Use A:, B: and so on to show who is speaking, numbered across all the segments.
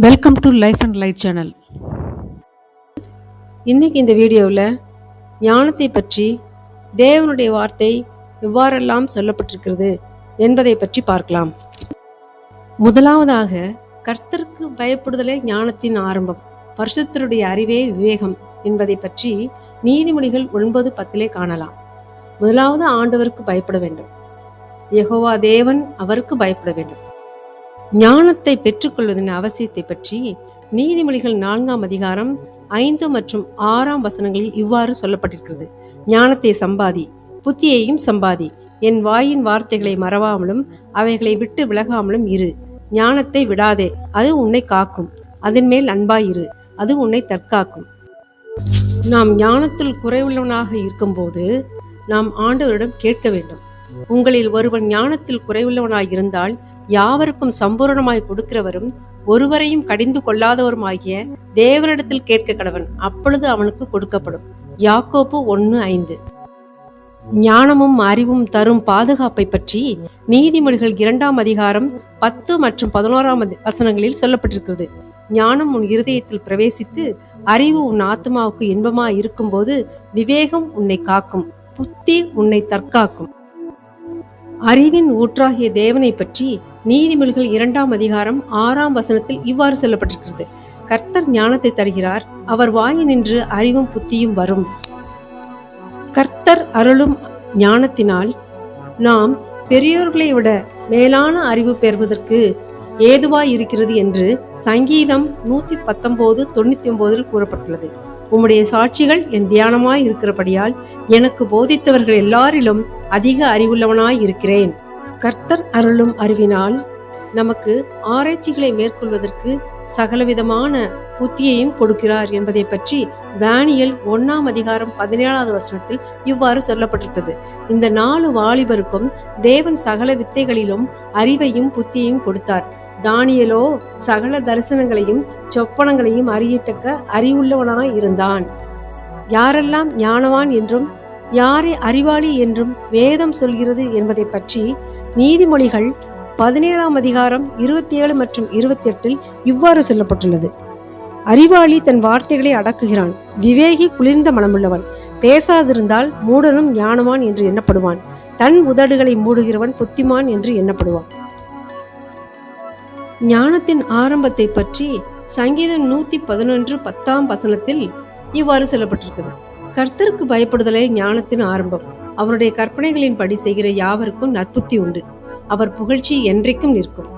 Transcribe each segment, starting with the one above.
A: Welcome to life and light channel. இன்னைக்கு இந்த வீடியோவில் ஞானத்தை பற்றி தேவனுடைய வார்த்தை எவ்வாறெல்லாம் சொல்லப்பட்டிருக்கிறது என்பதை பற்றி பார்க்கலாம். முதலாவதாக, கர்த்தருக்கு பயப்படுதலே ஞானத்தின் ஆரம்பம், பரிசுத்தருடைய அறிவே விவேகம் என்பதை பற்றி நீதிமொழிகள் 9:10 காணலாம். முதலாவது ஆண்டவருக்கு பயப்பட வேண்டும். யெகோவா தேவன், அவருக்கு பயப்பட வேண்டும். ஞானத்தை பெற்றுக்கொள்வதன் அவசியத்தை பற்றி நீதிமொழிகள் 4:5 மற்றும் 6 இவ்வாறு சொல்லப்பட்டிருக்கிறது. ஞானத்தை சம்பாதி, புத்தியையும் சம்பாதி. என் வாயின் வார்த்தைகளை மறவாமலும் அவைகளை விட்டு விலகாமலும் இரு. ஞானத்தை விடாதே, அது உன்னை காக்கும். அதன் மேல் அன்பாயிரு, அது உன்னை தற்காக்கும். நாம் ஞானத்தில் குறைவுள்ளவனாக இருக்கும்போது நாம் ஆண்டவரிடம் கேட்க வேண்டும். உங்களில் ஒருவன் ஞானத்தில் குறைவுள்ளவனாயிருந்தால் யாவருக்கும் சம்பூரணமாய் கொடுக்கிறவரும் ஒருவரையும் கடிந்து கொள்ளாதவருமாகிய தேவனிடத்தில் கேட்க கடவன், அப்பொழுது அவனுக்கு கொடுக்கப்படும். யாக்கோபு 1:5. ஞானமும் அறிவும் தரும் பாதுகாப்பை பற்றி நீதிமொழிகள் 2:10 மற்றும் 11 சொல்லப்பட்டிருக்கிறது. ஞானம் உன் இருதயத்தில் பிரவேசித்து அறிவு உன் ஆத்மாவுக்கு இன்பமாய் இருக்கும்போது விவேகம் உன்னை காக்கும், புத்தி உன்னை தற்காக்கும். அறிவின் ஊற்றாகிய தேவனை பற்றி நீதிமொழிகள் 2:6 இவ்வாறு சொல்லப்பட்டிருக்கிறது. கர்த்தர் ஞானத்தை தருகிறார், அவர் வாயினின்று அறிவும் புத்தியும் வரும். கர்த்தர் அருளும் ஞானத்தினால் நாம் பெரியோர்களை விட மேலான அறிவு பெறுவதற்கு ஏதுவாய் இருக்கிறது என்று சங்கீதம் 119:99 கூறப்பட்டுள்ளது. உம்முடைய சாட்சிகள் என் தியானமாய் இருக்கிறபடியால் எனக்கு போதித்தவர்கள் எல்லாரிலும் அதிக அறிவுள்ளவனாய் இருக்கிறேன். கர்த்தர் அருளும் அறிவினால் நமக்கு ஆராய்ச்சிகளை மேற்கொள்வதற்கு சகலவிதமான புத்தியையும் கொடுக்கிறார் என்பதை பற்றி தானியேல் 1:17 இவ்வாறு சொல்லப்பட்டிருக்கிறது. இந்த 4 வாலிபருக்கும் தேவன் சகல வித்தைகளிலும் அறிவையும் புத்தியையும் கொடுத்தார். தானியேலோ சகல தரிசனங்களையும் சொப்பனங்களையும் அறியத்தக்க அறிவுள்ளவனாய் இருந்தான். யாரெல்லாம் ஞானவான் என்றும் யாரை அறிவாளி என்றும் வேதம் சொல்கிறது என்பதை பற்றி நீதிமொழிகள் 17:27 மற்றும் 28 இவ்வாறு சொல்லப்பட்டுள்ளது. அறிவாளி தன் வார்த்தைகளை அடக்குகிறான், விவேகி குளிர்ந்த மனமுள்ளவன். பேசாதிருந்தால் மூடனும் ஞானவான் என்று எண்ணப்படுவான், தன் உதடுகளை மூடுகிறவன் புத்திமான் என்று எண்ணப்படுவான். ஞானத்தின் ஆரம்பத்தை பற்றி சங்கீதம் 111:10 இவ்வாறு சொல்லப்பட்டிருக்கிறது. கர்த்தருக்கு பயப்படுதலே ஞானத்தின் ஆரம்பம், அவருடைய கற்பனைகளின் படி செய்கிற யாவருக்கும் நற்புத்தி உண்டு, அவர் புகழ்ச்சி என்றைக்கும் நிற்கும்.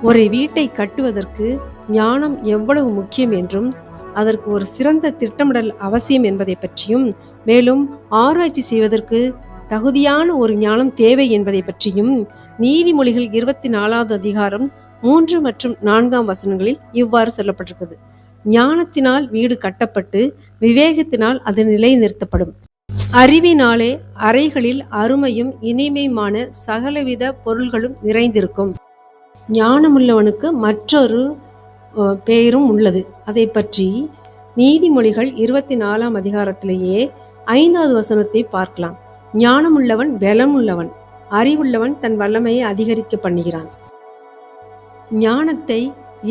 A: ஒரு வீட்டை கட்டுவதற்கு ஞானம் எவ்வளவு முக்கியம் என்றும் அதற்கு ஒரு சிறந்த திட்டமிடல் அவசியம் என்பதை பற்றியும், மேலும் ஆராய்ச்சி செய்வதற்கு தகுதியான ஒரு ஞானம் தேவை என்பதை பற்றியும் நீதிமொழிகள் 24 3 மற்றும் 4 இவ்வாறு சொல்லப்பட்டிருக்கிறது. ஞானத்தினால் வீடு கட்டப்பட்டு விவேகத்தினால் அது நிலை நிறுத்தப்படும். அறிவினாலே அறைகளில் அருமையும் இனிமையுமான சகலவித பொருள்களும் நிறைந்திருக்கும். ஞானமுள்ளவனுக்கு மற்றொரு பெயரும் உள்ளது. அதை பற்றி நீதிமொழிகள் 24 5 பார்க்கலாம். ஞானமுள்ளவன் பலமுள்ளவன், அறிவுள்ளவன் தன் வல்லமையை அதிகரிக்க பண்ணுகிறான். ஞானத்தை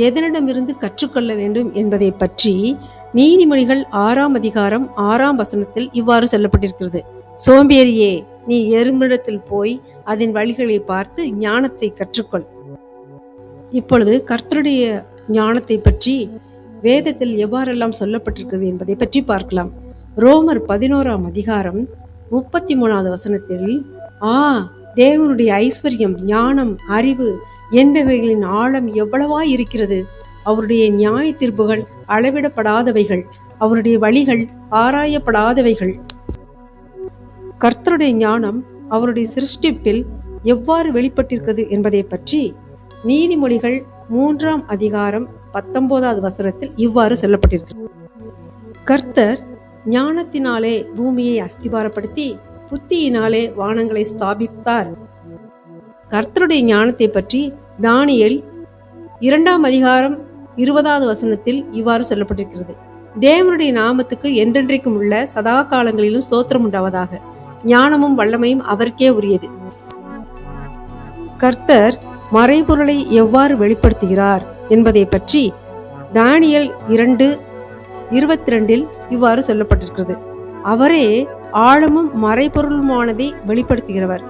A: எதனிடமிருந்து கற்றுக்கொள்ள வேண்டும் என்பதை பற்றி நீதிமொழிகள் 6:6 இவ்வாறு சொல்லப்பட்டிருக்கிறது. சோம்பேறியே, நீ எறும்பிடத்தில் போய் அதன் வழிகளை பார்த்து ஞானத்தை கற்றுக்கொள். இப்பொழுது கர்த்தருடைய ஞானத்தை பற்றி வேதத்தில் எவ்வாறெல்லாம் சொல்லப்பட்டிருக்கிறது என்பதை பற்றி பார்க்கலாம். ரோமர் 11:33 தேவனுடைய ஐஸ்வர்யம், ஞானம், அறிவு என்பவைகளின் ஆழம் எவ்வளவாய் இருக்கிறது! அவருடைய நியாய தீர்ப்புகள் அளவிடப்படாதவைகள், அவருடைய வழிகள் ஆராயப்படாதவைகள். கர்த்தருடைய ஞானம் அவருடைய சிருஷ்டிப்பில் எவ்வாறு வெளிப்பட்டிருக்கிறது என்பதை பற்றி நீதிமொழிகள் 3:19 இவ்வாறு சொல்லப்பட்டிருக்கிறது. கர்த்தர் ஞானத்தினாலே பூமியை அஸ்திபாரப்படுத்தி புத்தியினாலே வானங்களை ஸ்தாபித்தார். கர்த்தருடைய ஞானத்தை பற்றி தானியேல் 2:20 இவ்வாறு சொல்லப்பட்டிருக்கிறது. தேவனுடைய நாமத்துக்கு என்றென்றைக்கும் உள்ள சதா காலங்களிலும் ஸ்தோத்திரம் உண்டாவதாக. ஞானமும் வல்லமையும் அவருக்கே உரியது. கர்த்தர் மறைபொருளை எவ்வாறு வெளிப்படுத்துகிறார் என்பதை பற்றி தானியேல் 2:22 இவ்வாறு சொல்லப்பட்டிருக்கிறது. அவரே ஆழமும் மறைபொருளுமானதை வெளிப்படுத்துகிறவர்.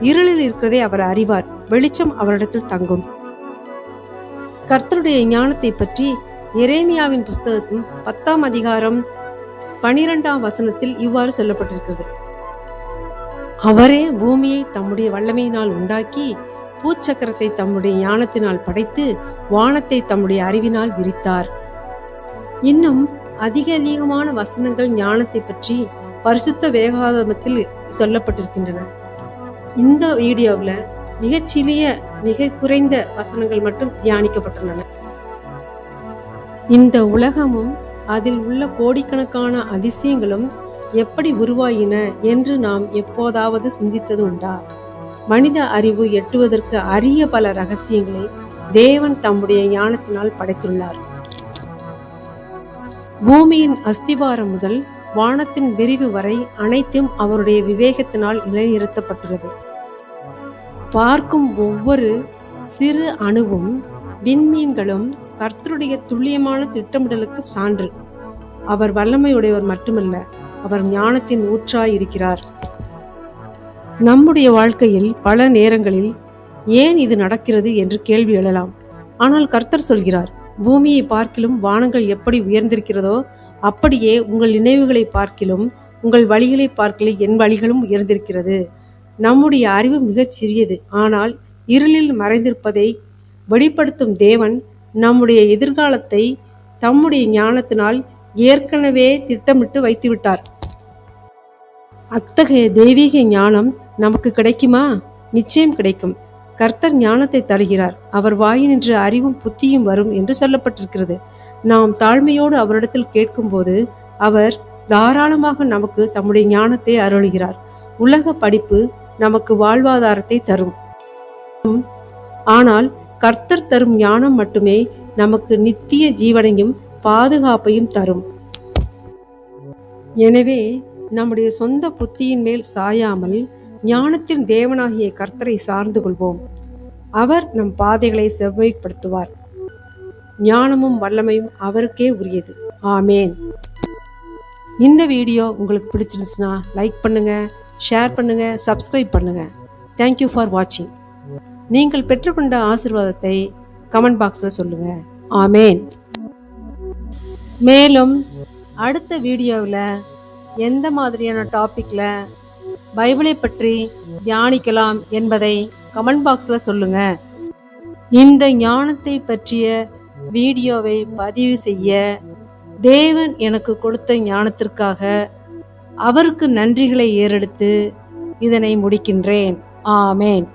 A: இருளில் இருக்கிறதை அவர் அறிவார், வெளிச்சம் அவரிடத்தில் தங்கும். கர்த்தருடைய ஞானத்தை பற்றி எரேமியாவின் புஸ்தகத்தின் 10ஆம் அதிகாரம் 12ஆம் வசனத்தில் இவ்வாறு சொல்லப்பட்டிருக்கிறது. அவரே பூமியை தம்முடைய வல்லமையினால் உண்டாக்கி, பூச்சக்கரத்தை தம்முடைய ஞானத்தினால் படைத்து, வானத்தை தம்முடைய அறிவினால் விரித்தார். இன்னும் அதிகமான வசனங்கள் ஞானத்தை பற்றி பரிசுத்த வேதாகமத்தில் சொல்லப்பட்டிருக்கின்றன. இந்த வீடியோவில் மிக குறைந்த வசனங்கள் மட்டும் தியானிக்கப்பட்டுள்ளன. இந்த உலகமும் அதில் உள்ள கோடிக்கணக்கான அதிசயங்களும் எப்படி உருவாயின என்று நாம் எப்போதாவது சிந்தித்தது உண்டா? மனித அறிவு எட்டுவதற்கு அரிய பல ரகசியங்களை தேவன் தம்முடைய ஞானத்தினால் படைத்துள்ளார். பூமியின் அஸ்திவாரம் முதல் வானத்தின் விரிவு வரை அனைத்தும் அவருடைய விவேகத்தினால் நிலைநிறுத்தப்பட்டுள்ளது. பார்க்கும் ஒவ்வொரு சிறு அணுவும் விண்மீன்களும் கர்த்தருடைய துல்லியமான திட்டமிடலுக்கு சான்று. அவர் வல்லமையுடையவர் மட்டுமல்ல, அவர் ஞானத்தின் ஊற்றாய் இருக்கிறார். நம்முடைய வாழ்க்கையில் பல நேரங்களில் ஏன் இது நடக்கிறது என்று கேள்வி எழலாம். ஆனால் கர்த்தர் சொல்கிறார், பூமியை பார்க்கிலும் வானங்கள் எப்படி உயர்ந்திருக்கிறதோ அப்படியே உங்கள் நினைவுகளை பார்க்கிலும் உங்கள் வழிகளை பார்க்கிலும் என் வழிகளும் உயர்ந்திருக்கிறது. நம்முடைய அறிவு மிகச் சிறியது, ஆனால் இருளில் மறைந்திருப்பதை வெளிப்படுத்தும் தேவன் நம்முடைய எதிர்காலத்தை தம்முடைய ஞானத்தினால் ஏற்கனவே திட்டமிட்டு வைத்துவிட்டார். அத்தகைய தெய்வீக ஞானம் நமக்கு கிடைக்குமா? நிச்சயம் கிடைக்கும். கர்த்தர் ஞானத்தை தருகிறார். அவர் வாயினின்று அறிவும் புத்தியும் வரும் என்று சொல்லப்பட்டிருக்கிறது. நாம் தாழ்மையோடு அவரிடத்தில் கேட்கும்போது அவர் தாராளமாக நமக்கு தம்முடைய ஞானத்தை அருளுகிறார். உலக படிப்பு நமக்கு வாழ்வாதாரத்தை தரும், ஆனால் கர்த்தர் தரும் ஞானம் மட்டுமே நமக்கு நித்திய ஜீவனையும் பாதுகாப்பையும் தரும். எனவே நம்முடைய சொந்த புத்தியின் மேல் சாயாமல் ஞானத்தின் தேவனாகிய கர்த்தரை சார்ந்து கொள்வோம். அவர் நம் பாதைகளை செவ்வாய்ப்படுத்துவார். ஞானமும் வல்லமையும் அவருக்கே உரியது. ஆமேன். இந்த வீடியோ உங்களுக்கு பிடிச்சிருந்துச்சுன்னா லைக் பண்ணுங்க, ஷேர் பண்ணுங்க, சப்ஸ்கிரைப் பண்ணுங்க. தேங்க்யூ ஃபார் வாட்சிங். நீங்கள் பெற்றுக்கொண்ட ஆசீர்வாதத்தை கமெண்ட் பாக்ஸில் சொல்லுங்க. ஆமேன். மேலும் அடுத்த வீடியோவில் எந்த மாதிரியான டாபிக்ல பைபிளை பற்றி தியானிக்கலாம் என்பதை கமெண்ட் பாக்ஸில் சொல்லுங்க. இந்த ஞானத்தை பற்றிய வீடியோவை பதிவு செய்ய தேவன் எனக்கு கொடுத்த ஞானத்திற்காக அவருக்கு நன்றிகளை ஏறெடுத்து இதனை முடிக்கின்றேன். ஆமேன்.